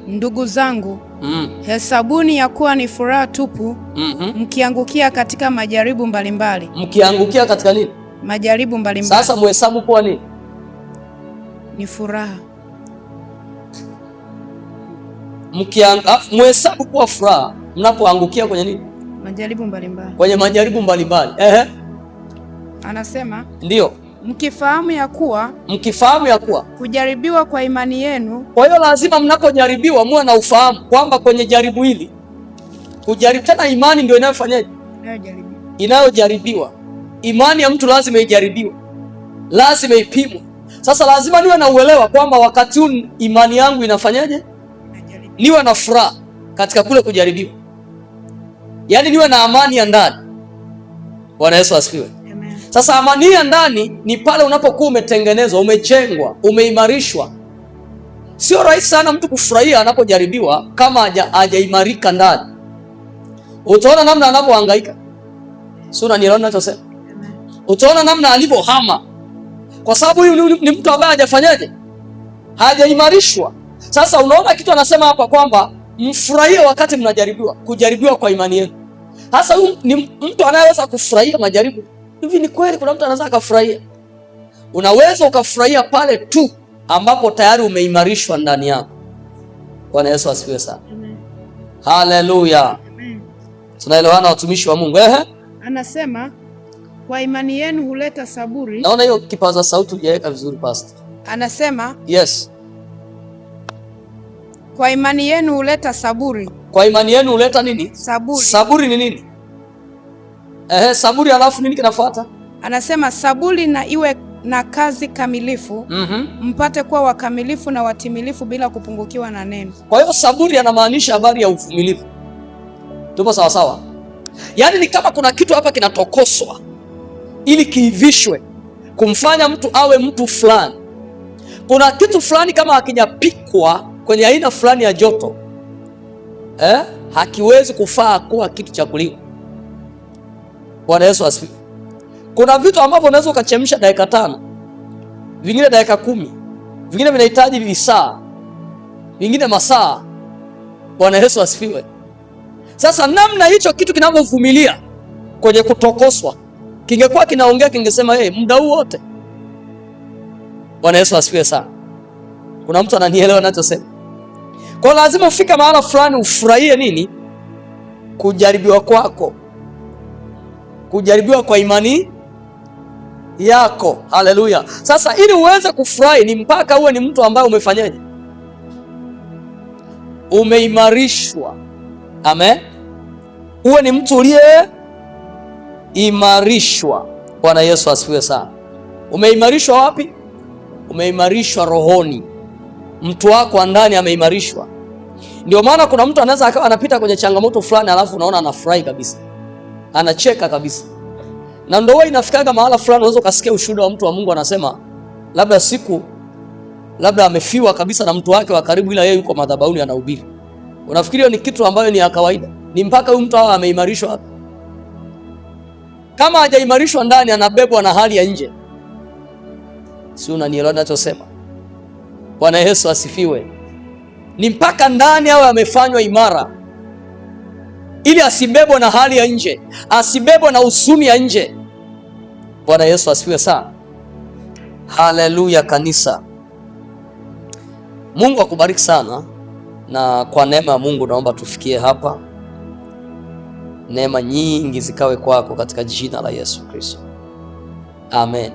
ndugu zangu, hesabuni ya kuwa ni furaha tupu mkiangukia katika majaribu mbalimbali. Mkiangukia katika nini? Majaribu mbalimbali. Sasa muhesabu kuwa nini? Ni furaha. Muhesabu kuwa furaha mnapoangukia kwenye nini? Majaribu mbalimbali. Kwenye majaribu mbalimbali. Anasema ndio, mkifahamu ya kuwa kujaribiwa kwa imani yenu. Kwa hiyo lazima mnapojaribiwa muwe na ufahamu kwamba kwenye jaribu hili, kujaribu tena, imani ndio inayofanyaje? Inayojaribiwa. Imani ya mtu lazima ijaribiwe, lazima ipimwe. Sasa lazima niwe na uelewa kwamba wakati huu imani yangu inafanyaje? Niwe na furaha katika kule kujaribiwa, yaani niwe na amani ya ndani. Bwana Yesu asifiwe. Sasa amani ya ndani ni pale unapokuwa umetengenezwa, umejengwa, umeimarishwa. Sio rahisi sana mtu kufurahia anapojaribiwa kama hajaimarika ndani. Utaona namna anavyohangaika. Sio, unanielewa ninachosema? Utaona namna alivyohama, kwa sababu huyu ni mtu ambaye hajafanyaje? Hajaimarishwa. Sasa unaona kitu anasema hapa kwamba mfurahie wakati mnajaribiwa, kujaribiwa kwa imani yenu. Sasa huyu ni mtu anayeweza kufurahia majaribu. Hivi ni kweli kuna mtu anaweza akafurahia? Unaweza ukafurahia pale tu ambapo tayari umeimarishwa ndani yako. Bwana Yesu asifiwe sana. Haleluya. Tunaelewana watumishi wa Mungu? Anasema kwa imani yenu huleta saburi. Naona hiyo kipaza sauti hujaweka vizuri pastor. Anasema yes, kwa imani yenu huleta saburi. Kwa imani yenu huleta nini? Saburi. Saburi ni nini? Saburi alafu nini kinafuata? Anasema saburi na iwe na kazi kamilifu, mpate kuwa wakamilifu na watimilifu bila kupungukiwa na neno. Kwa hiyo saburi anamaanisha habari ya uvumilivu. Tupo sawa sawa? Yaani ni kama kuna kitu hapa kinatokoswa ili kiivishwe kumfanya mtu awe mtu fulani. Kuna kitu fulani kama hakijapikwa kwenye aina fulani ya joto, hakiwezi kufaa kuwa kitu cha kuliwa. Bwana Yesu asifiwe. Kuna vitu ambavyo unaweza ukachemsha dakika 5, vingine dakika 10, vingine vinahitaji lisaa, vingine masaa. Bwana Yesu asifiwe. Sasa namna hicho kitu kinavyovumilia kwenye kutokoswa, kingekuwa kinaongea kingesema muda huu wote. Bwana Yesu asifiwe sana. Kuna mtu ananielewa ninachosema? Kwa lazima ufike mahala fulani ufurahie nini? Kujaribiwa kwako, kujaribiwa kwa imani yako. Haleluya. Sasa ili uweze kufurahi ni mpaka uwe ni mtu ambaye umefanyaje? Umeimarishwa. Amen. Uwe ni mtu uliye imarishwa. Bwana Yesu asifiwe sana. Umeimarishwa wapi? Umeimarishwa rohoni. Mtu wako wa ndani ameimarishwa. Ndio maana kuna mtu anaweza akawa anapita kwenye changamoto fulani alafu unaona anafurahi kabisa, anacheka kabisa. Na ndio inafikaga mahala fulani unaweza ukasikia ushuhuda wa mtu wa Mungu anasema labda amefiwa kabisa na mtu wake wa karibu, ila yeye yuko madhabahuni anahubiri. Unafikiri hiyo ni kitu ambayo ni ya kawaida? Ni mpaka huyu mtu awe ameimarishwa hapa. Kama hajaimarishwa ndani, anabebwa na hali ya nje. Si unanielewa ninachosema? Bwana Yesu asifiwe. Ni mpaka ndani awe amefanywa imara, ili asibebwe na hali ya nje, asibebwe na usumi ya nje. Bwana Yesu asifiwe sana. Haleluya kanisa. Mungu akubariki sana, na kwa neema ya Mungu naomba tufikie hapa. Neema nyingi zikawe kwako katika jina la Yesu Kristo. Amen.